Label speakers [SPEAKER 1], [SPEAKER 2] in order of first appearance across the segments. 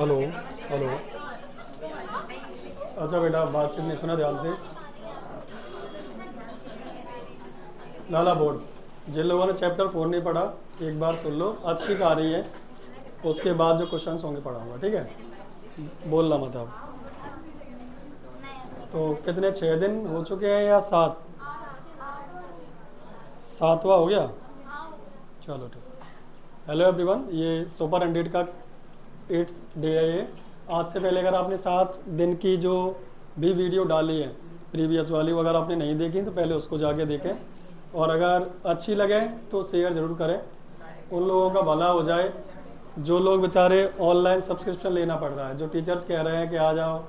[SPEAKER 1] Hello. Hello. अच्छा बेटा, बातचीत नहीं सुना ध्यान से। लाला बोर्ड, जिन लोगों ने चैप्टर 4 नहीं पढ़ा एक बार सुन लो, अच्छी कहानी है। उसके बाद जो क्वेश्चंस होंगे पढ़ाऊंगा, ठीक है। बोलना मत आप। तो कितने, 6 दिन हो चुके हैं या 7? 7वां हो गया। चलो ठीक। हेलो एवरीवन, ये सुपर 100 का 8th डे है ये। आज से पहले अगर आपने 7 दिन की जो भी वीडियो डाली है प्रीवियस वाली, वो अगर आपने नहीं देखी तो पहले उसको जाके देखें, और अगर अच्छी लगे तो शेयर ज़रूर करें, उन लोगों का भला हो जाए जो लोग बेचारे ऑनलाइन सब्सक्रिप्शन लेना पड़ रहा है। जो टीचर्स कह रहे हैं कि आ जाओ,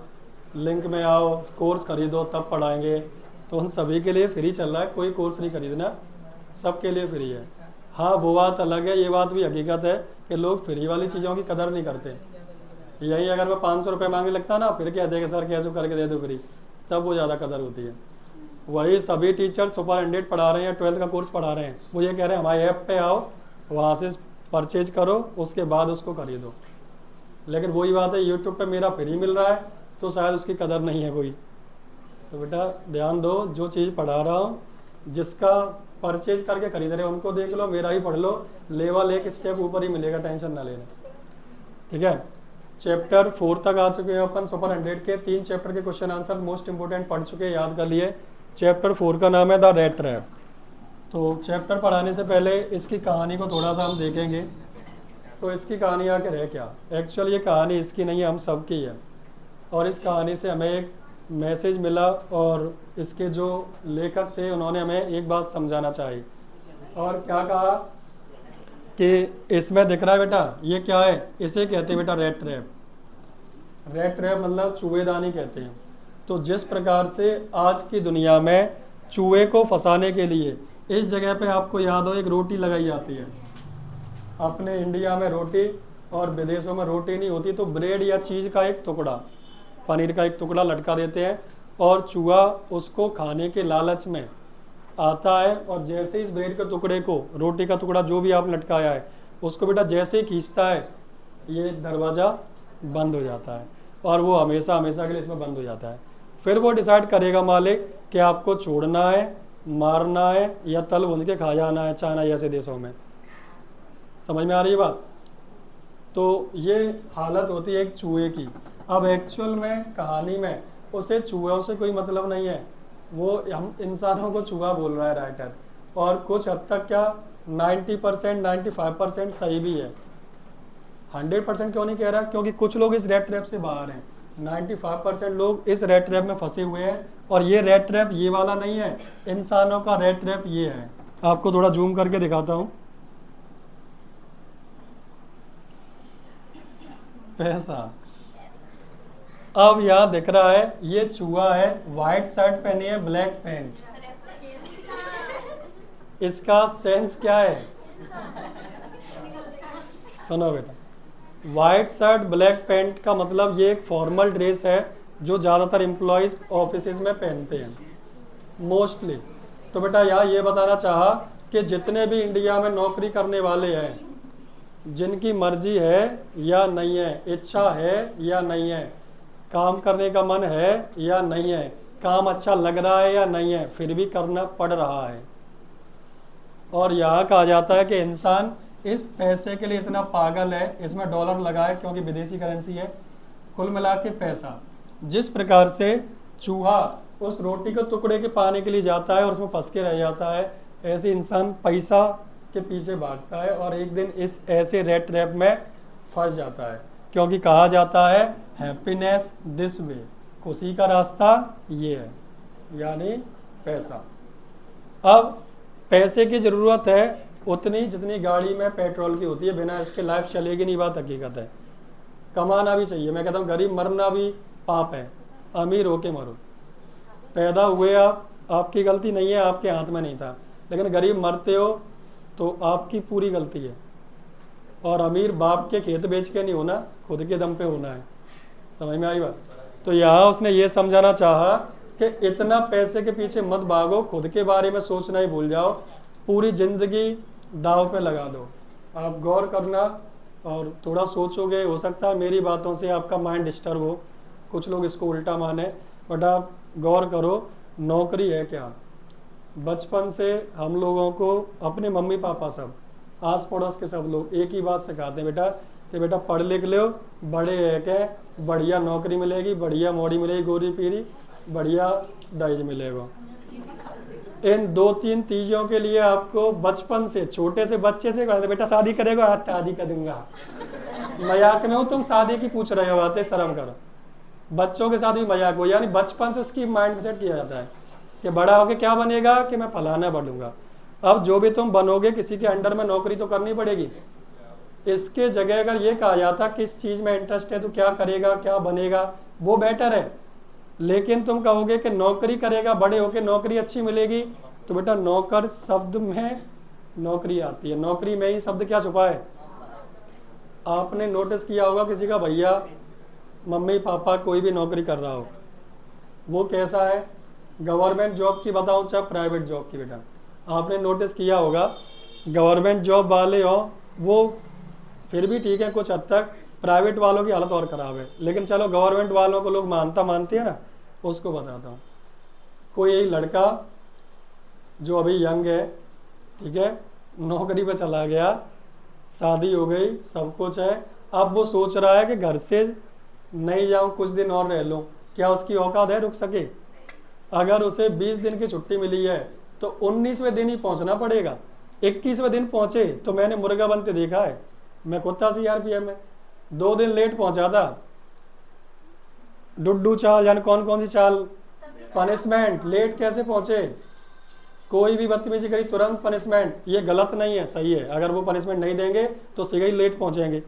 [SPEAKER 1] लिंक में आओ, कोर्स खरीदो तब पढ़ाएंगे, तो उन सभी के लिए फ्री चल रहा है, कोई कोर्स नहीं खरीदना, सबके लिए फ्री है। हाँ, वो बात अलग है, ये बात भी हकीकत है कि लोग फ्री वाली चीज़ों की कदर नहीं करते। यही अगर मैं 500 रुपये मांगने लगता ना, फिर क्या देगा सर, कैसे करके दे दो फ्री, तब वो ज़्यादा कदर होती है। वही सभी टीचर सुपर 100 पढ़ा रहे हैं, 12th का कोर्स पढ़ा रहे हैं, वो ये कह रहे हैं हमारे ऐप पे आओ, वहाँ से परचेज करो, उसके बाद उसको खरीदो। लेकिन वही बात है, यूट्यूब पे मेरा फ्री मिल रहा है तो शायद उसकी कदर नहीं है कोई। तो बेटा ध्यान दो, जो चीज़ पढ़ा रहा हूँ, जिसका परचेज करके खरीद रहे हो उनको देख लो, मेरा ही पढ़ लो, लेवल एक स्टेप ऊपर ही मिलेगा, टेंशन ना लेना, ठीक है। चैप्टर 4 तक आ चुके हैं अपन सुपर 100 के। 3 चैप्टर के क्वेश्चन आंसर मोस्ट इंपोर्टेंट पढ़ चुके हैं, याद कर लिए। चैप्टर 4 का नाम है द रैट ट्रैप। तो चैप्टर पढ़ाने से पहले इसकी कहानी को थोड़ा सा हम देखेंगे। तो इसकी कहानी आखिर है क्या? एक्चुअल ये कहानी इसकी नहीं है, हम सबकी है। और इस कहानी से हमें एक मैसेज मिला, और इसके जो लेखक थे उन्होंने हमें एक बात समझाना चाहिए। और क्या कहा कि इसमें दिख रहा है बेटा, ये क्या है, इसे कहते हैं बेटा रैट ट्रैप। रैट ट्रैप मतलब चूहेदानी कहते हैं। तो जिस प्रकार से आज की दुनिया में चूहे को फंसाने के लिए इस जगह पे आपको याद हो एक रोटी लगाई जाती है। अपने इंडिया में रोटी और विदेशों में रोटी नहीं होती, तो ब्रेड या चीज़ का एक टुकड़ा, पनीर का एक टुकड़ा लटका देते हैं, और चूहा उसको खाने के लालच में आता है, और जैसे ही इस ब्रेड के टुकड़े को, रोटी का टुकड़ा जो भी आप लटकाया है उसको बेटा जैसे ही खींचता है, ये दरवाज़ा बंद हो जाता है, और वो हमेशा हमेशा के लिए इसमें बंद हो जाता है। फिर वो डिसाइड करेगा मालिक कि आपको छोड़ना है, मारना है, या तल भून के खा जाना है, चाइना जैसे देशों में। समझ में आ रही है बात? तो ये हालत होती है एक चूहे की। अब एक्चुअल में कहानी में उसे चूहों से कोई मतलब नहीं है, वो हम इंसानों को चूहा बोल रहा है राइटर। और कुछ हद तक क्या 90% 95% सही भी है। 100% क्यों नहीं कह रहा? क्योंकि कुछ लोग इस रेट ट्रैप से बाहर हैं। 95% लोग इस रेट ट्रैप में फंसे हुए हैं, और ये रेट ट्रैप ये वाला नहीं है, इंसानों का रेट ट्रैप ये है। आपको थोड़ा जूम करके दिखाता हूँ। पैसा। अब यहाँ दिख रहा है ये चूहा है, व्हाइट शर्ट पहनी है, ब्लैक पैंट। इसका सेंस क्या है? सुनो बेटा, व्हाइट शर्ट ब्लैक पैंट का मतलब ये एक फॉर्मल ड्रेस है जो ज़्यादातर एम्प्लॉयज़ ऑफिस में पहनते हैं मोस्टली। तो बेटा यहाँ ये बताना चाहा कि जितने भी इंडिया में नौकरी करने वाले हैं, जिनकी मर्जी है या नहीं है, इच्छा है या नहीं है, काम करने का मन है या नहीं है, काम अच्छा लग रहा है या नहीं है, फिर भी करना पड़ रहा है। और यहाँ कहा जाता है कि इंसान इस पैसे के लिए इतना पागल है, इसमें डॉलर लगा है क्योंकि विदेशी करेंसी है, कुल मिला के पैसा। जिस प्रकार से चूहा उस रोटी के टुकड़े के पाने के लिए जाता है और उसमें फंस के रह जाता है, ऐसे इंसान पैसा के पीछे भागता है और एक दिन इस ऐसे रेट ट्रैप में फंस जाता है। क्योंकि कहा जाता है हैप्पीनेस दिस वे, खुशी का रास्ता ये है, यानी पैसा। अब पैसे की ज़रूरत है उतनी जितनी गाड़ी में पेट्रोल की होती है, बिना इसके लाइफ चलेगी नहीं, बात हकीकत है। कमाना भी चाहिए, मैं कहता हूँ गरीब मरना भी पाप है, अमीर होके मरो। पैदा हुए आप, आपकी गलती नहीं है, आपके हाथ में नहीं था, लेकिन गरीब मरते हो तो आपकी पूरी गलती है। और अमीर बाप के खेत बेच के नहीं होना, खुद के दम पे होना है। समझ में आई बात? तो यहाँ उसने ये समझाना चाहा कि इतना पैसे के पीछे मत भागो, खुद के बारे में सोचना ही भूल जाओ, पूरी जिंदगी दाव पे लगा दो। आप गौर करना और थोड़ा सोचोगे, हो सकता है मेरी बातों से आपका माइंड डिस्टर्ब हो, कुछ लोग इसको उल्टा माने, बट आप गौर करो नौकरी है क्या। बचपन से हम लोगों को अपने मम्मी पापा सब, आस पड़ोस के सब लोग एक ही बात सिखाते हैं बेटा कि बेटा पढ़ लिख लो, बड़े है के बढ़िया नौकरी मिलेगी, बढ़िया मोड़ी मिलेगी गोरी पीरी, बढ़िया दहेज मिलेगा। इन 2-3 चीज़ों के लिए आपको बचपन से, छोटे से बच्चे से कहते बेटा शादी करेगा, हाथ शादी कर दूंगा। मजाक में हो तुम, शादी की पूछ रहे हो बातें, शर्म करो। बच्चों के साथ भी मजाक हो, यानी बचपन से उसकी माइंड सेट किया जाता है कि बड़ा होके क्या बनेगा, कि मैं फलाना बनूंगा। अब जो भी तुम बनोगे किसी के अंडर में नौकरी तो करनी पड़ेगी। इसके जगह अगर ये कहा जाता किस चीज में इंटरेस्ट है तो क्या करेगा, क्या बनेगा, वो बेटर है। लेकिन तुम कहोगे कि नौकरी करेगा, बड़े होके नौकरी अच्छी मिलेगी, तो बेटा नौकर शब्द में नौकरी आती है, नौकरी में ही शब्द क्या छुपा है। आपने नोटिस किया होगा किसी का भैया, मम्मी पापा कोई भी नौकरी कर रहा हो, वो कैसा है, गवर्नमेंट जॉब की बताऊं चाहे प्राइवेट जॉब की, बेटा आपने नोटिस किया होगा गवर्नमेंट जॉब वाले हो वो फिर भी ठीक है कुछ हद तक, प्राइवेट वालों की हालत और ख़राब है। लेकिन चलो गवर्नमेंट वालों को लोग मानते हैं ना, उसको बताता हूँ। कोई यही लड़का जो अभी यंग है, ठीक है, नौकरी पे चला गया, शादी हो गई, सब कुछ है, अब वो सोच रहा है कि घर से नहीं जाऊँ, कुछ दिन और रह लूँ। क्या उसकी औकात है रुक सके? अगर उसे 20 दिन की छुट्टी मिली है तो 19वें दिन ही पहुंचना पड़ेगा। 21वें दिन पहुंचे तो मैंने मुर्गा बनते देखा है, मैं खुद था CRPF में, 2 दिन लेट पहुंचा था, डुड्डू चाल यानी कौन कौन सी चाल, पनिशमेंट, लेट कैसे पहुंचे, कोई भी बदतमीजी करी तुरंत पनिशमेंट। ये गलत नहीं है, सही है, अगर वो पनिशमेंट नहीं देंगे तो सीधे ही लेट पहुंचेंगे,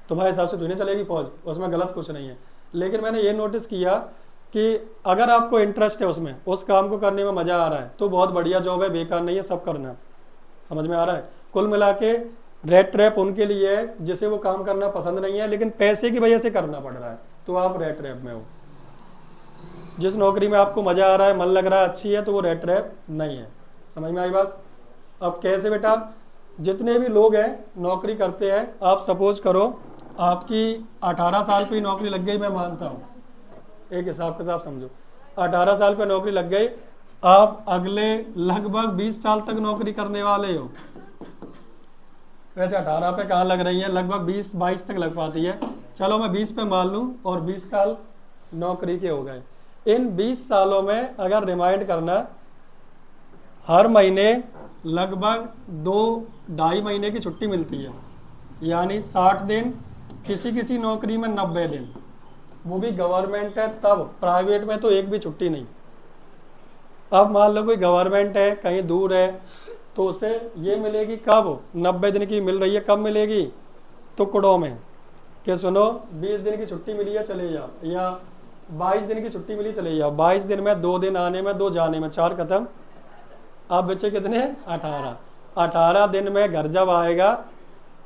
[SPEAKER 1] तुम्हारे हिसाब से तो नहीं चलेगी फौज, उसमें गलत कुछ नहीं है। लेकिन मैंने ये नोटिस किया कि अगर आपको इंटरेस्ट है उसमें, उस काम को करने में मजा आ रहा है तो बहुत बढ़िया जॉब है, बेकार नहीं है, सब करना। समझ में आ रहा है? कुल मिला के रेड ट्रैप उनके लिए है जिसे वो काम करना पसंद नहीं है लेकिन पैसे की वजह से करना पड़ रहा है, तो आप रेड ट्रैप में हो। जिस नौकरी में आपको मजा आ रहा है, मन लग रहा है, अच्छी है, तो वो रेड ट्रैप नहीं है। समझ में आई बात? अब कैसे बेटा, जितने भी लोग हैं नौकरी करते हैं, आप सपोज करो आपकी 18 साल पे नौकरी लग गई, मैं मानता हूँ, एक हिसाब किताब समझो, 18 साल पे नौकरी लग गई, आप अगले लगभग 20 साल तक नौकरी करने वाले हो। वैसे 18 पे कहाँ लग रही है, लगभग 20-22 तक लग पाती है, चलो मैं 20 पे मान लूँ, और 20 साल नौकरी के हो गए। इन 20 सालों में अगर रिमाइंड करना, हर महीने लगभग 2-2.5 महीने की छुट्टी मिलती है, यानी 60 दिन, किसी किसी नौकरी में 90 दिन, वो भी गवर्नमेंट है तब, प्राइवेट में तो एक भी छुट्टी नहीं। अब मान लो कोई गवर्नमेंट है कहीं दूर है तो उसे ये मिलेगी कब, 90 दिन की मिल रही है, कब मिलेगी, टुकड़ों में, कि सुनो 20 दिन की छुट्टी मिली है चले जाओ, या 22 दिन की छुट्टी मिली चले जाओ, 22 दिन में 2 दिन आने में 2 जाने में, 4 खत्म। अब बचे कितने, 18। 18 दिन में घर जब आएगा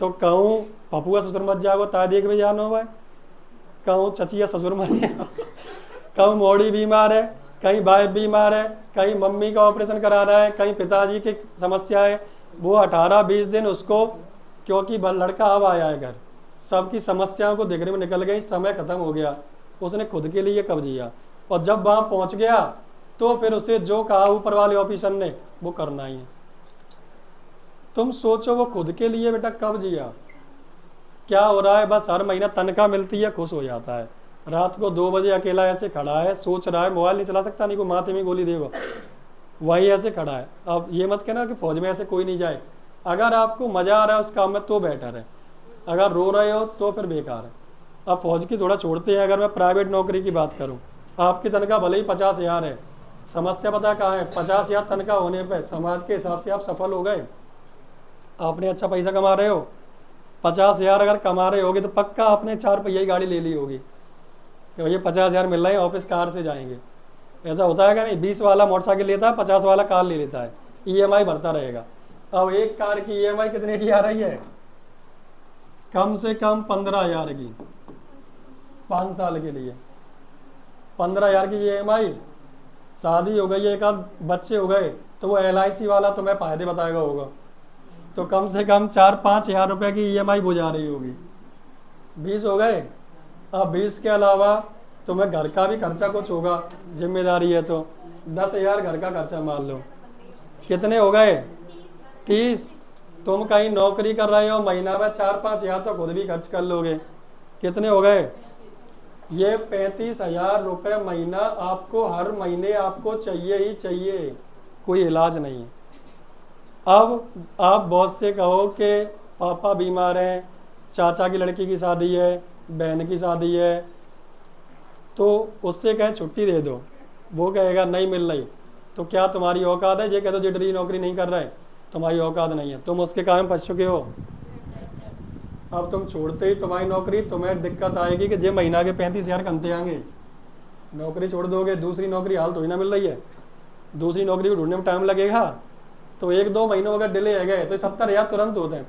[SPEAKER 1] तो कहूँ पपुआ ससुर मत जाओ तादी के भी जानो भाई, कहूँ चचिया ससुर मत कहूँ मोड़ी बीमार है, कहीं भाई बीमार है, कहीं मम्मी का ऑपरेशन करा रहा है, कहीं पिताजी की समस्या है, वो 18-20 दिन उसको, क्योंकि लड़का अब आया है घर, सबकी समस्याओं को देखने में निकल गई, समय खत्म हो गया, उसने खुद के लिए कब जिया, और जब वहाँ पहुँच गया तो फिर उसे जो कहा ऊपर वाले ऑफिसर ने वो करना ही है। तुम सोचो वो खुद के लिए बेटा कब जिया। क्या हो रहा है, बस हर महीना तनख्वाह मिलती है, खुश हो जाता है, रात को 2 बजे अकेला ऐसे खड़ा है, सोच रहा है मोबाइल नहीं चला सकता, नहीं को माथे में गोली देगा, वही ऐसे खड़ा है। अब ये मत कहना कि फौज में ऐसे कोई नहीं जाए, अगर आपको मजा आ रहा है उस काम में तो बेटर है, अगर रो रहे हो तो फिर बेकार है। अब फौज की थोड़ा छोड़ते हैं, अगर मैं प्राइवेट नौकरी की बात करूँ, आपकी तनख्वाह भले ही 50,000 है, समस्या पता कहाँ है, 50,000 तनख्वाह होने पर समाज के हिसाब से आप सफल हो गए, आपने अच्छा पैसा कमा रहे हो। 50,000 अगर कमा रहे होगे तो पक्का आपने 4 पहिया गाड़ी ले ली होगी कि भैया 50,000 मिल रहे हैं, ऑफिस कार से जाएंगे। ऐसा होता है क्या नहीं, 20 वाला मोटरसाइकिल लेता है, 50 वाला कार ले लेता है, EMI भरता रहेगा। अब एक कार की EMI कितने की आ रही है, कम से कम 15,000 की, 5 साल के लिए 15,000 की EMI। शादी हो गई, एक आध बच्चे हो गए तो वो LIC वाला तुम्हें फायदे बताएगा होगा, तो कम से कम 4-5 हज़ार रुपये की EMI बुझा रही होगी। 20 हो गए। अब 20 के अलावा तुम्हें घर का भी खर्चा कुछ होगा, जिम्मेदारी है तो 10,000 घर का खर्चा मान लो। कितने हो गए? 30। तुम कहीं नौकरी कर रहे हो, महीना में 4-5 हज़ार तो खुद भी खर्च कर लोगे। कितने हो गए? ये 35,000 रुपये महीना आपको हर महीने आपको चाहिए ही चाहिए, कोई इलाज नहीं। अब आप बॉस से कहो कि पापा बीमार हैं, चाचा की लड़की की शादी है, बहन की शादी है, तो उससे कहें छुट्टी दे दो, वो कहेगा नहीं मिल रही, तो क्या तुम्हारी औकात है? ये कह दो जिटरी नौकरी नहीं कर रहा है, तुम्हारी औकात नहीं है, तुम उसके काम में फंस चुके हो। अब तुम छोड़ते ही तुम्हारी नौकरी, तुम्हें दिक्कत आएगी कि जे महीना के 35,000 कमते आएंगे। नौकरी छोड़ दोगे, दूसरी नौकरी हाल थोड़ी ना मिल रही है, दूसरी नौकरी को ढूंढने में टाइम लगेगा। तो 1-2 महीनों अगर डिले है गए तो 70,000 तुरंत होते हैं।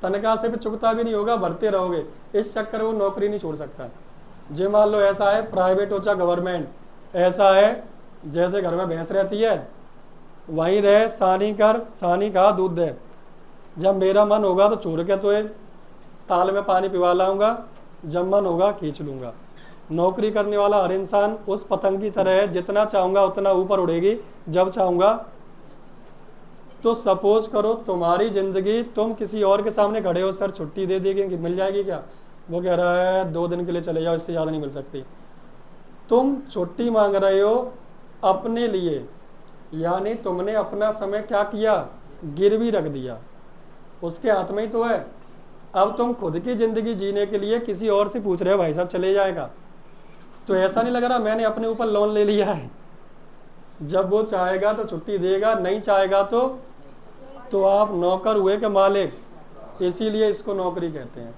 [SPEAKER 1] तनख्वाह से भी चुकता भी नहीं होगा, भरते रहोगे। इस चक्कर में वो नौकरी नहीं छोड़ सकता। जे मान लो ऐसा है, प्राइवेट हो चाहे गवर्नमेंट, ऐसा है जैसे घर में भैंस रहती है, वहीं रहे, सानी कर, सानी कहा दूध दे। जब मेरा मन होगा तो छोड़ के तो ताल में पानी पिवा लाऊंगा, जब मन होगा खींच लूंगा। नौकरी करने वाला हर इंसान उस पतंग की तरह है, जितना चाहूंगा उतना ऊपर उड़ेगी, जब चाहूंगा। तो सपोज करो तुम्हारी जिंदगी, तुम किसी और के सामने खड़े हो, सर छुट्टी दे देंगे कि मिल जाएगी क्या? वो कह रहा है 2 दिन के लिए चले जाओ, इससे ज़्यादा नहीं मिल सकती। तुम छुट्टी मांग रहे हो अपने लिए, यानी तुमने अपना समय क्या किया? गिरवी रख दिया, उसके हाथ में ही तो है। अब तुम खुद की जिंदगी जीने के लिए किसी और से पूछ रहे हो भाई साहब चले जाएगा, तो ऐसा नहीं लग रहा मैंने अपने ऊपर लोन ले लिया है। जब वो चाहेगा तो छुट्टी देगा, नहीं चाहेगा तो आप नौकर हुए के मालिक, इसीलिए इसको नौकरी कहते हैं।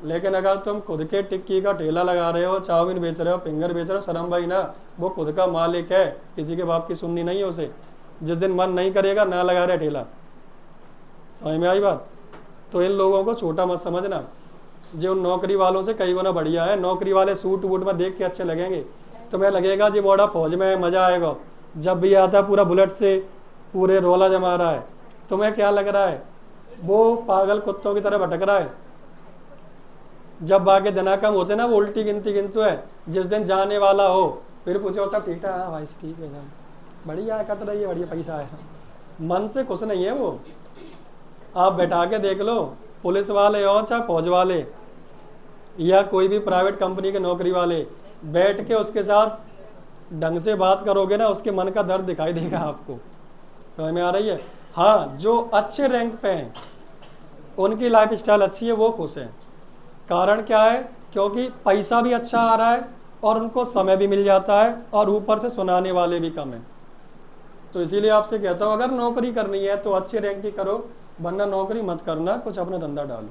[SPEAKER 1] लेकिन अगर तुम खुद के टिक्की का ठेला लगा रहे हो, चाउमीन बेच रहे हो, फिंगर बेच रहे हो, शर्म भाई ना, वो खुद का मालिक है, किसी के बाप की सुननी नहीं है उसे। जिस दिन मन नहीं करेगा ना लगा रहे ठेला। समझ में आई बात? तो इन लोगों को छोटा मत समझना, जो नौकरी वालों से कई गुना बढ़िया है। नौकरी वाले सूट वूट में देख के अच्छे लगेंगे, तुम्हें लगेगा जी मोड़ा फौज में है, मजा आएगा। जब भी आता पूरा बुलेट से पूरे रोला जमा रहा है, तुम्हें क्या लग रहा है? वो पागल कुत्तों की तरह भटक रहा है। जब बाकी जना कम होते ना, वो उल्टी गिनती गिनते है। जिस दिन जाने वाला हो फिर पूछो सब ठीक है? हाँ भाई ठीक है, बढ़िया कट रही है, बढ़िया पैसा है। मन से खुश नहीं है वो। आप बैठा के देख लो, पुलिस वाले हो चाहे फौज वाले या कोई भी प्राइवेट कंपनी के नौकरी वाले, बैठ के उसके साथ ढंग से बात करोगे ना, उसके मन का दर्द दिखाई देगा आपको। समझ में आ रही है? हाँ, जो अच्छे रैंक पे हैं उनकी लाइफ स्टाइल अच्छी है, वो खुश हैं। कारण क्या है? क्योंकि पैसा भी अच्छा आ रहा है और उनको समय भी मिल जाता है और ऊपर से सुनाने वाले भी कम हैं। तो इसीलिए आपसे कहता हूँ, अगर नौकरी करनी है तो अच्छे रैंक की करो, वरना नौकरी मत करना, कुछ अपना धंधा डालो।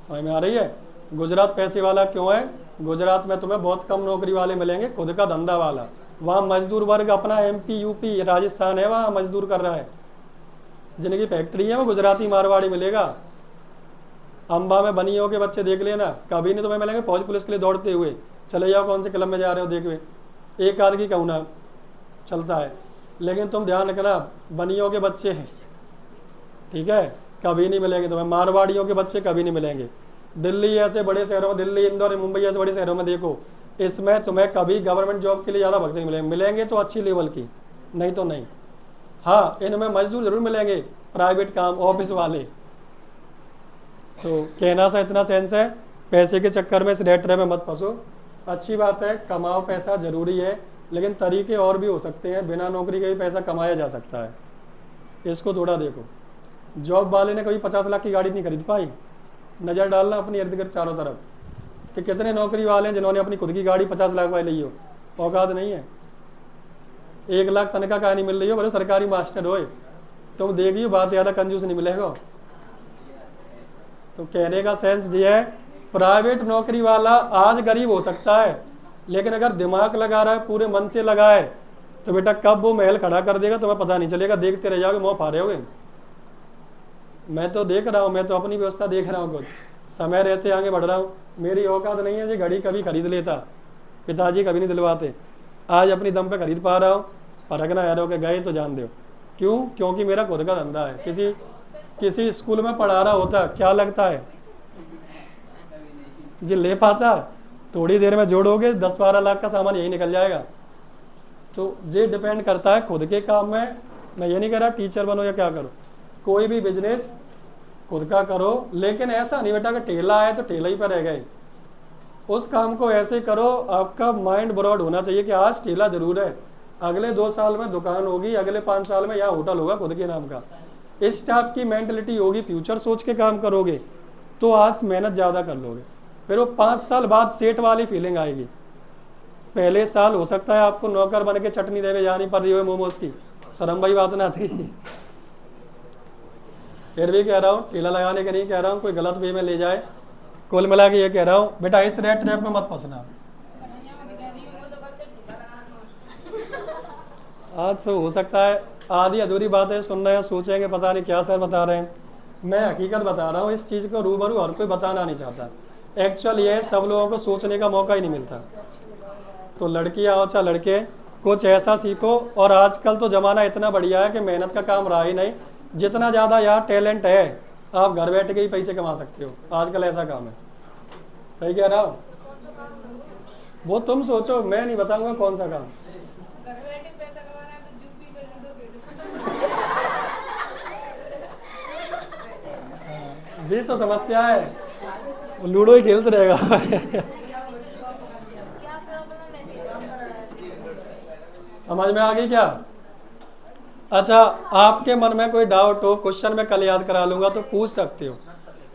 [SPEAKER 1] समझ में आ रही है? गुजरात पैसे वाला क्यों है? गुजरात में तुम्हें बहुत कम नौकरी वाले मिलेंगे, खुद का धंधा वाला। वहाँ मजदूर वर्ग अपना MP UP राजस्थान है, वहाँ मजदूर कर रहा है, जिनकी फैक्ट्री है वो गुजराती मारवाड़ी मिलेगा। अम्बा में बनियों के बच्चे देख लेना, कभी नहीं तुम्हें मिलेंगे फौज पुलिस के लिए दौड़ते हुए। चले जाओ कौन से क्लब में जा रहे हो, देखो एक आध की कहूना चलता है, लेकिन तुम ध्यान रखना बनियों के बच्चे हैं, ठीक है, कभी नहीं मिलेंगे तुम्हें। मारवाड़ियों के बच्चे कभी नहीं मिलेंगे। दिल्ली ऐसे बड़े शहरों में, दिल्ली इंदौर मुंबई ऐसे बड़े शहरों में देखो, इसमें तुम्हें कभी गवर्नमेंट जॉब के लिए ज़्यादा भर्ती नहीं मिलेंगे। मिलेंगे तो अच्छी लेवल की, नहीं तो नहीं। हाँ, इनमें मजदूर जरूर मिलेंगे, प्राइवेट काम, ऑफिस वाले। तो कहना सा इतना सेंस है, पैसे के चक्कर में इस रेट में मत फंसो। अच्छी बात है, कमाओ, पैसा जरूरी है, लेकिन तरीके और भी हो सकते हैं, बिना नौकरी के भी पैसा कमाया जा सकता है। इसको थोड़ा देखो। जॉब वाले ने कभी 50 लाख की गाड़ी नहीं खरीद पाई। नज़र डालना अपनी इर्द गिर्द चारों तरफ कि कितने नौकरी वाले हैं जिन्होंने अपनी खुद की गाड़ी 50 लाख वाली ली हो। औकात नहीं है। 1 लाख तनख्वाह का नहीं मिल रही हो, बोले सरकारी मास्टर हो, तुम देखिए बात ज़्यादा कंजूस नहीं मिलेगा। तो कहने का सेंस ये है, प्राइवेट नौकरी वाला आज गरीब हो सकता है, लेकिन अगर दिमाग लगा रहा है, पूरे मन से लगा है, तो बेटा कब वो महल खड़ा कर देगा तुम्हें पता नहीं चलेगा, देखते रह जाओगे, मुँह फाड़े होगे। मैं तो देख रहा हूँ, मैं तो अपनी व्यवस्था देख रहा हूँ, कुछ समय रहते आगे बढ़ रहा हूँ। मेरी औकात नहीं है जी घड़ी कभी खरीद लेता, पिताजी कभी नहीं दिलवाते, आज अपनी दम पे खरीद पा रहा हूँ। परखना यारों के गए तो जान दो क्यों? क्योंकि मेरा खुद का धंधा है। किसी स्कूल में पढ़ा रहा होता, क्या लगता है जी ले पाता? थोड़ी देर में जोड़ोगे 10-12 लाख का सामान यही निकल जाएगा। तो ये डिपेंड करता है खुद के काम में। मैं ये नहीं कह रहा टीचर बनो या क्या करो, कोई भी बिजनेस खुद का करो, लेकिन ऐसा नहीं बेटा कि ठेला है तो ठेला ही पर रह गए। उस काम को ऐसे करो, आपका माइंड ब्रॉड होना चाहिए कि आज ठेला जरूर है, अगले 2 साल में दुकान होगी, अगले 5 साल में यहाँ होटल होगा खुद के नाम का। इस टाइप की मेंटलिटी होगी, फ्यूचर सोच के काम करोगे तो आज मेहनत ज़्यादा कर लोगे, फिर वो 5 साल बाद सेठ वाली फीलिंग आएगी। पहले साल हो सकता है आपको नौकर बन के चटनी देवे जानी पड़ रही हो मोमोज की, शर्म भाई बात ना थी। फिर भी कह रहा हूँ, ठेला लगाने के नहीं कह रहा हूँ कोई गलत वे में ले जाए, कुल मिला के ये कह रहा हूँ बेटा इस रेट ट्रैप में मत फंसना। आज तो हो सकता है आधी अधूरी बातें सुन रहे हैं, सोचेंगे पता नहीं क्या सर बता रहे हैं। मैं हकीकत बता रहा हूँ, इस चीज़ को रूबरू हर कोई बताना नहीं चाहता। एक्चुअल ये सब लोगों को सोचने का मौका ही नहीं मिलता। तो लड़कियाँ हो चाहे लड़के, कुछ ऐसा सीखो। और आजकल तो ज़माना इतना बढ़िया है कि मेहनत का काम रहा ही नहीं, जितना ज़्यादा यार टैलेंट है आप घर बैठ के ही पैसे कमा सकते हो, आजकल ऐसा काम है। सही कह रहा हो? वो तुम सोचो, मैं नहीं बताऊंगा कौन सा काम। जी तो समस्या है, वो लूडो ही खेलते रहेगा। समझ में आ गई क्या? अच्छा, आपके मन में कोई डाउट हो, क्वेश्चन में कल याद करा लूंगा तो पूछ सकते हो,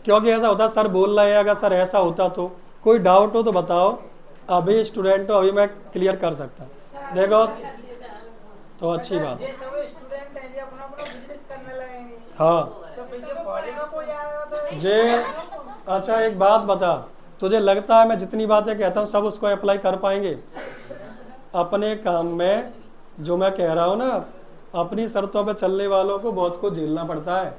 [SPEAKER 1] क्योंकि ऐसा होता सर बोल रहे हैं, अगर सर ऐसा होता तो कोई डाउट हो तो बताओ। अभी स्टूडेंट हो, अभी मैं क्लियर कर सकता। देखो तो अच्छी बात। हाँ जे अच्छा एक बात बता, तुझे लगता है मैं जितनी बातें कहता हूँ सब उसको अप्लाई कर पाएंगे अपने काम में? जो मैं कह रहा हूँ ना, अपनी शर्तों पे चलने वालों को बहुत कुछ झेलना पड़ता है।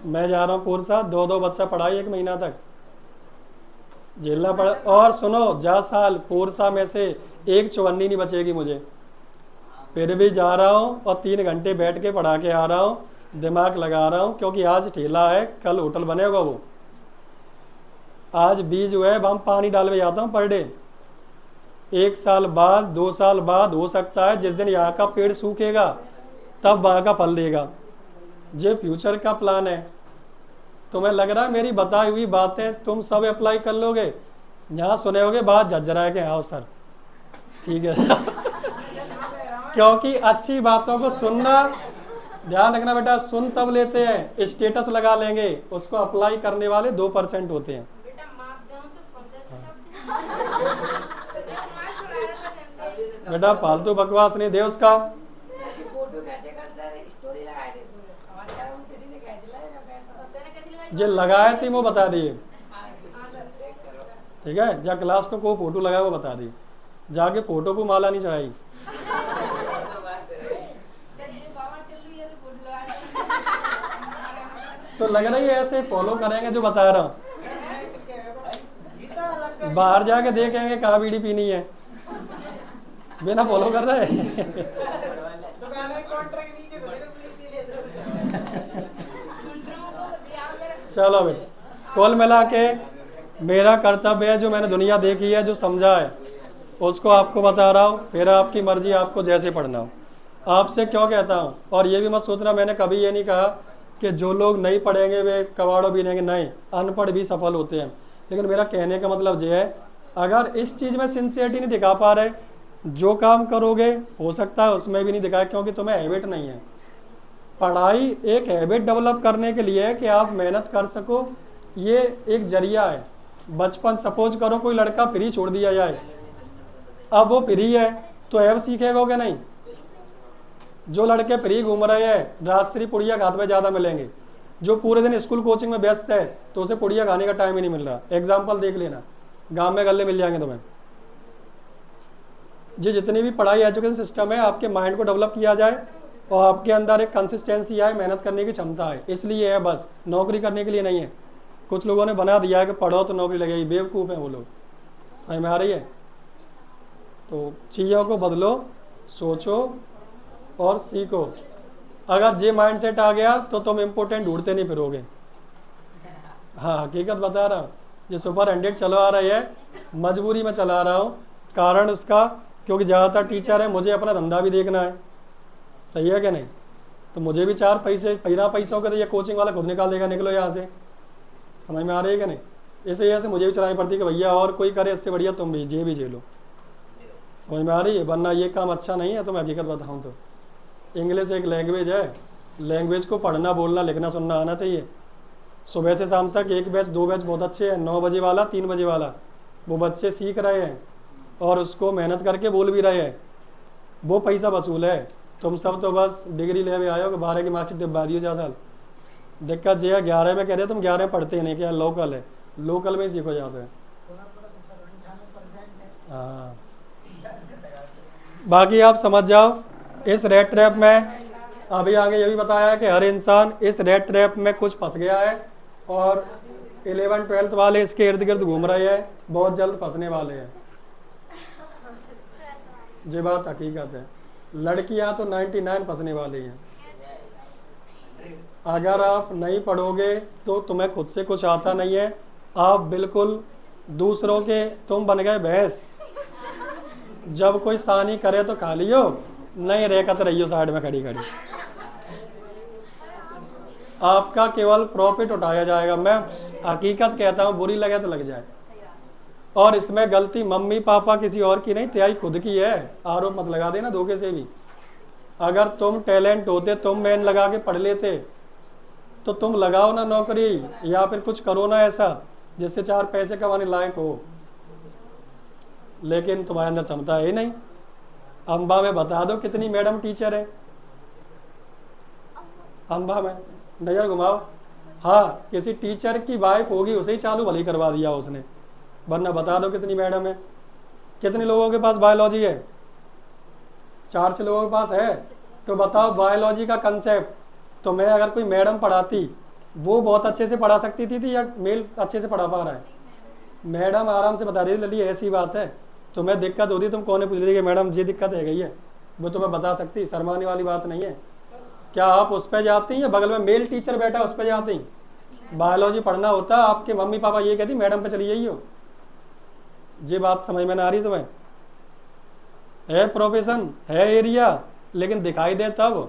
[SPEAKER 1] मैं जा रहा हूँ कोर्सा, 2 बच्चा पढ़ाई 1 महीना तक झेलना पड़ा। और सुनो, जा साल कोर्सा में से एक चौवन्नी नहीं बचेगी मुझे, फिर भी जा रहा हूँ और 3 घंटे बैठ के पढ़ा के आ रहा हूँ, दिमाग लगा रहा हूँ, क्योंकि आज ठेला है कल होटल बनेगा। वो आज बीज जो है हम पानी डाल के जाता हूँ पर डे। 1 साल बाद 2 साल बाद हो सकता है जिस दिन यहाँ का पेड़ सूखेगा तब वहाँ का फल देगा। ये फ्यूचर का प्लान है। तुम्हें लग रहा है मेरी बताई हुई बातें तुम सब अप्लाई कर लोगे? यहाँ सुने होगे बात झज्जरा के, हाँ सर ठीक है। क्योंकि अच्छी बातों को सुनना, ध्यान रखना बेटा, सुन सब लेते हैं, स्टेटस लगा लेंगे, उसको अप्लाई करने वाले 2% होते हैं। बेटा फालतू बकवास नहीं दे उसका। जो लगाए थी वो बता दिए, ठीक है? जा क्लास को कोई फोटो लगाया वो बता दिए, जाके फोटो को माला नहीं चढ़ाई। तो लग रही है ऐसे फॉलो करेंगे जो बता रहा हूँ, बाहर जाके देखेंगे कहाँ बीड़ी पीनी है, बिना फॉलो कर रहे। चलो भाई, कुल मिला के मेरा कर्तव्य है, जो मैंने दुनिया देखी है, जो समझा है उसको आपको बता रहा हूँ। फिर आपकी मर्जी, आपको जैसे पढ़ना हो। आपसे क्यों कहता हूँ, और ये भी मत सोचना मैंने कभी ये नहीं कहा कि जो लोग नहीं पढ़ेंगे वे कबाड़ों बीनेंगे, नहीं, अनपढ़ भी सफल होते हैं। लेकिन मेरा कहने का मतलब ये है, अगर इस चीज़ में सिंसियरिटी नहीं दिखा पा रहे, जो काम करोगे हो सकता है उसमें भी नहीं दिखाए, क्योंकि तुम्हें हैबिट नहीं है। पढ़ाई एक हैबिट डेवलप करने के लिए है कि आप मेहनत कर सको, ये एक जरिया है। बचपन सपोज करो कोई लड़का फ्री छोड़ दिया जाए, अब वो फ्री है तो ऐब सीखेगा क्या? नहीं। जो लड़के फ्री घूम रहे हैं, राजश्री पुड़िया खाते में ज़्यादा मिलेंगे। जो पूरे दिन स्कूल कोचिंग में व्यस्त है तो उसे पुड़िया खाने का टाइम ही नहीं मिल रहा। एग्जाम्पल देख लेना, गांव में गले मिल जाएंगे तुम्हें। जी जितनी भी पढ़ाई एजुकेशन सिस्टम है, आपके माइंड को डेवलप किया जाए और आपके अंदर एक कंसिस्टेंसी आए, मेहनत करने की क्षमता है, इसलिए है, बस नौकरी करने के लिए नहीं है। कुछ लोगों ने बना दिया है कि पढ़ो तो नौकरी लगेगी, बेवकूफ़ हैं वो लोग। समझ में आ रही है? तो चीज़ों को बदलो, सोचो और सीखो। अगर ये माइंड सेट आ गया तो तुम इम्पोर्टेंट ढूंढते नहीं फिरोगे। हाँ हकीकत बता रहा हूँ, ये सुपर 100 चला आ रही है, मजबूरी में चला रहा हूँ। कारण उसका क्योंकि ज़्यादातर टीचर है, मुझे अपना धंधा भी देखना है, सही है कि नहीं। तो मुझे भी 4 पैसे पैरा पैसों के तो ये कोचिंग वाला खुद निकाल देगा, निकलो यहाँ से, समझ में आ रही है कि नहीं। इस वजह से मुझे भी चलानी पड़ती है कि भैया और कोई करे इससे बढ़िया तुम भी जे लो, समझ में आ रही है। वरना ये काम अच्छा नहीं है। तो मैं हकीकत बताऊँ तो इंग्लिश एक लैंग्वेज है, लैंग्वेज को पढ़ना बोलना लिखना सुनना आना चाहिए। सुबह से शाम तक 1 बैच 2 बैच बहुत अच्छे हैं, 9 बजे वाला 3 बजे वाला, वो बच्चे सीख रहे हैं और उसको मेहनत करके बोल भी रहे हैं, वो पैसा वसूल है। तुम सब तो बस डिग्री ले आए हो कि 12 की मार्कशीट दिखा दी हो 4 साल। दिक्कत ये है 11 में कह रहे तुम 11 पढ़ते नहीं, क्या लोकल है, लोकल में ही सीखो जाते हैं। हाँ बाकी आप समझ जाओ इस रेट ट्रैप में। अभी आगे ये भी बताया कि हर इंसान इस रेट ट्रैप में कुछ फंस गया है और 11 12 वाले इसके इर्द गिर्द घूम रहे हैं, बहुत जल्द फंसने वाले हैं। ये बात हकीकत है। लड़कियां तो 99 फंसने वाली हैं। अगर आप नहीं पढ़ोगे तो तुम्हें खुद से कुछ आता नहीं है, आप बिल्कुल दूसरों के तुम बन गए भैंस। जब कोई सानी करे तो खा लियो, नहीं रेखत रहियो साइड में खड़ी खड़ी। आपका केवल प्रॉफिट उठाया जाएगा। मैं हकीकत कहता हूँ, बुरी लगे तो लग जाए। और इसमें गलती मम्मी पापा किसी और की नहीं, त्याई खुद की है। आरोप मत लगा देना धोखे से भी। अगर तुम टैलेंट होते, तुम मेहनत लगा के पढ़ लेते, तो तुम लगाओ ना नौकरी या फिर कुछ करो ना ऐसा जिससे 4 पैसे कमाने लायक हो। लेकिन तुम्हारे अंदर क्षमता है ही नहीं। अम्बा में बता दो कितनी मैडम टीचर है, अम्बा में नजर घुमाओ। हाँ किसी टीचर की वाइफ होगी, उसे ही चालू भली करवा दिया उसने, वरना बता दो कितनी मैडम है। कितने लोगों के पास बायोलॉजी है? 4 लोगों के पास है। तो बताओ बायोलॉजी का कंसेप्ट तो मैं अगर कोई मैडम पढ़ाती, वो बहुत अच्छे से पढ़ा सकती थी या मेल अच्छे से पढ़ा पा रहा है? मैडम आराम से बता देती लली ऐसी बात है। तुम्हें दिक्कत होती तुम कौन पूछ रही कि मैडम ये दिक्कत है गई है, वो तुम्हें बता सकती। शर्माने वाली बात नहीं है। क्या आप उस पर जाती हैं या बगल में मेल टीचर बैठा उस पर जाती? बायोलॉजी पढ़ना होता आपके मम्मी पापा ये कहती मैडम पे चली जाइयो। ये बात समझ में ना आ रही तुम्हें? है प्रोफेशन, है एरिया, लेकिन दिखाई दे तब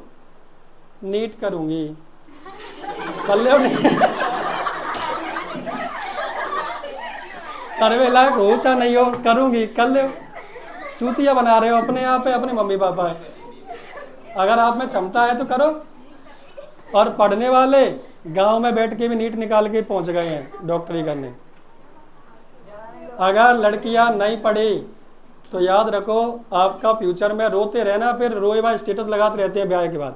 [SPEAKER 1] नीट करूंगी, कर लो नहीं करवे लायक हो चाहे नहीं हो, करूंगी कर लो। चूतिया बना रहे हो अपने आप पे, अपने मम्मी पापा है। अगर आप में क्षमता है तो करो। और पढ़ने वाले गांव में बैठ के भी नीट निकाल के पहुंच गए हैं डॉक्टरी करने। अगर लड़कियां नहीं पढ़ी तो याद रखो आपका फ्यूचर में रोते रहना, फिर रोए भाई स्टेटस लगाते रहते हैं ब्याह के बाद।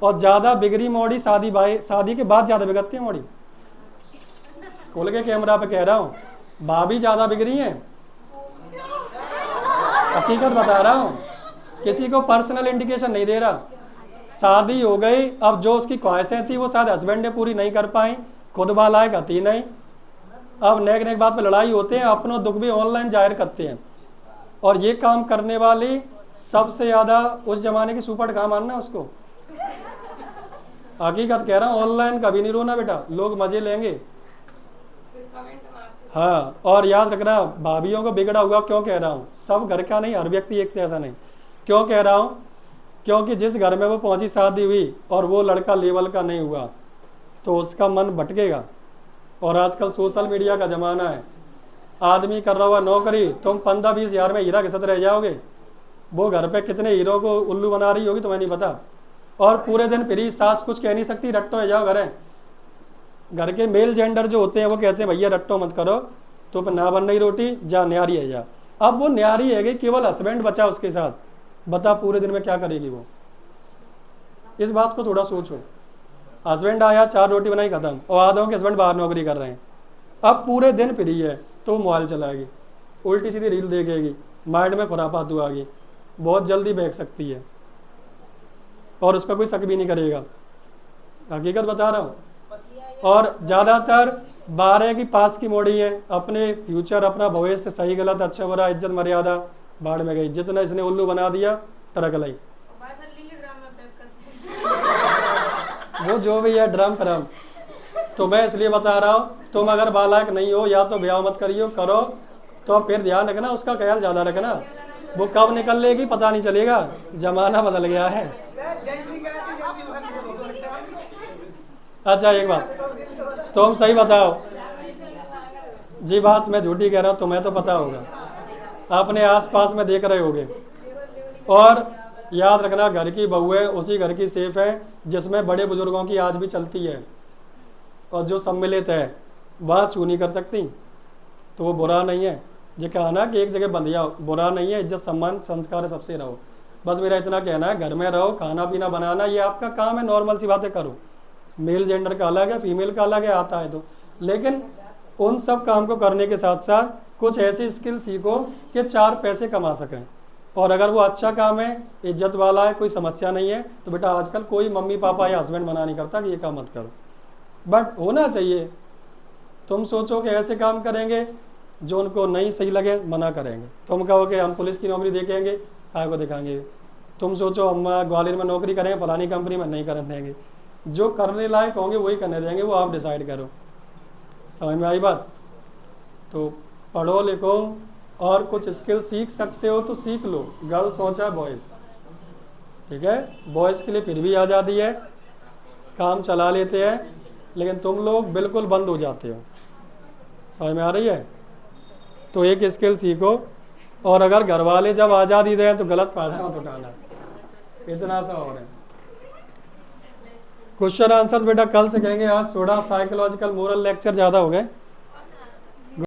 [SPEAKER 1] और ज्यादा बिगड़ी मोड़ी शादी के बाद ज्यादा बिगड़ती है मोड़ी। खोल के कैमरा पे कह रहा हूँ, भाभी ज्यादा बिगड़ी है, हकीकत बता रहा हूँ, किसी को पर्सनल इंडिकेशन नहीं दे रहा। शादी हो गई, अब जो उसकी ख्वाहिशें थी वो शायद हस्बैंड ने पूरी नहीं कर पाई, खुद बालायक आती नहीं। अब नेक बात पे लड़ाई होते हैं, अपनों दुख भी ऑनलाइन जाहिर करते हैं। और ये काम करने वाली सबसे ज्यादा उस जमाने की सुपर कहाँ मानना उसको। हकीकत कह रहा हूँ, ऑनलाइन कभी नहीं रोना बेटा, लोग मजे लेंगे। हाँ और याद रखना, भाभीियों को बिगड़ा हुआ क्यों कह रहा हूँ, सब घर का नहीं, हर व्यक्ति एक से ऐसा नहीं। क्यों कह रहा हूँ? क्योंकि जिस घर में वो पहुंची शादी हुई और वो लड़का लेवल का नहीं हुआ तो उसका मन भटकेगा। और आजकल सोशल मीडिया का ज़माना है, आदमी कर रहा हुआ नौकरी, तुम 15-20 हज़ार में हीरा घिसत रह जाओगे। वो घर पे कितने हीरो को उल्लू बना रही होगी तुम्हें नहीं पता। और पूरे दिन फ्री, सास कुछ कह नहीं सकती, रट्टो है जाओ घरे। घर के मेल जेंडर जो होते हैं वो कहते हैं भैया रट्टो मत करो, तो ना बन रही रोटी, जा न्यारी है जा। अब वो न्यारी है गई, केवल हस्बैंड बचा उसके साथ, बता पूरे दिन में क्या करेगी वो। इस बात को थोड़ा सोचो। हस्बैंड आया, 4 रोटी बनाई, खत्म। और आधों के हस्बैंड बाहर नौकरी कर रहे हैं, अब पूरे दिन फ्री है तो मोबाइल चलाएगी, उल्टी सीधी रील देखेगी, माइंड में खुरापात आ गई, बहुत जल्दी बहक सकती है और उस पर कोई शक भी नहीं करेगा। हकीकत बता रहा हूँ। और ज़्यादातर 12 की पास की मोड़ी है, अपने फ्यूचर अपना भविष्य सही गलत अच्छा बुरा इज्जत मर्यादा बाढ़ में गई। जितना इसने उल्लू बना दिया टरक लाई। वो जो भी है ड्रम फ्रम। तो मैं इसलिए बता रहा हूँ, तुम अगर बालाक नहीं हो या तो ब्याह मत करियो, करो तो फिर ध्यान रखना, उसका ख्याल ज़्यादा रखना। वो कब निकल लेगी पता नहीं चलेगा, जमाना बदल गया है। अच्छा एक बात तुम सही बताओ जी, बात मैं झूठी कह रहा हूँ, तुम्हें तो पता होगा, अपने आसपास में देख रहे होगे। और याद रखना, घर की बहू है उसी घर की सेफ है जिसमें बड़े बुजुर्गों की आज भी चलती है, और जो सम्मिलित है वह छू नहीं कर सकती, तो वो बुरा नहीं है। ये कहा ना कि एक जगह बंध जाओ, बुरा नहीं है, इज्जत सम्मान संस्कार सबसे रहो। बस मेरा इतना कहना है, घर में रहो, खाना पीना बनाना ये आपका काम है, नॉर्मल सी बातें करो। मेल जेंडर का अलग है, फीमेल का अलग है, आता है तो। लेकिन उन सब काम को करने के साथ साथ कुछ ऐसी स्किल सीखो कि 4 पैसे कमा सकें। और अगर वो अच्छा काम है, इज्जत वाला है, कोई समस्या नहीं है, तो बेटा आजकल कोई मम्मी पापा या हस्बैंड मना नहीं करता कि ये काम मत करो, बट होना चाहिए। तुम सोचो कि ऐसे काम करेंगे जो उनको नहीं सही लगे, मना करेंगे। तुम कहो कि हम पुलिस की नौकरी देखेंगे, आपको दिखाएंगे। तुम सोचो हम ग्वालियर में नौकरी करेंगे, फलानी कंपनी में, नहीं करने देंगे। जो करने लायक होंगे वही करने देंगे, वो आप डिसाइड करो। समझ में आई बात? तो पढ़ो लिखो और कुछ स्किल सीख सकते हो तो सीख लो, गर्ल्स हो चाहे बॉयज़, ठीक है। बॉयज़ के लिए फिर भी आज़ादी है, काम चला लेते हैं, लेकिन तुम लोग बिल्कुल बंद हो जाते हो। समझ में आ रही है? तो एक स्किल सीखो, और अगर घर वाले जब आज़ादी दें तो गलत फायदा मत उठाना, इतना सा और है। क्वेश्चन आंसर्स बेटा कल से कहेंगे, आज थोड़ा साइकोलॉजिकल मोरल लेक्चर ज़्यादा हो गए।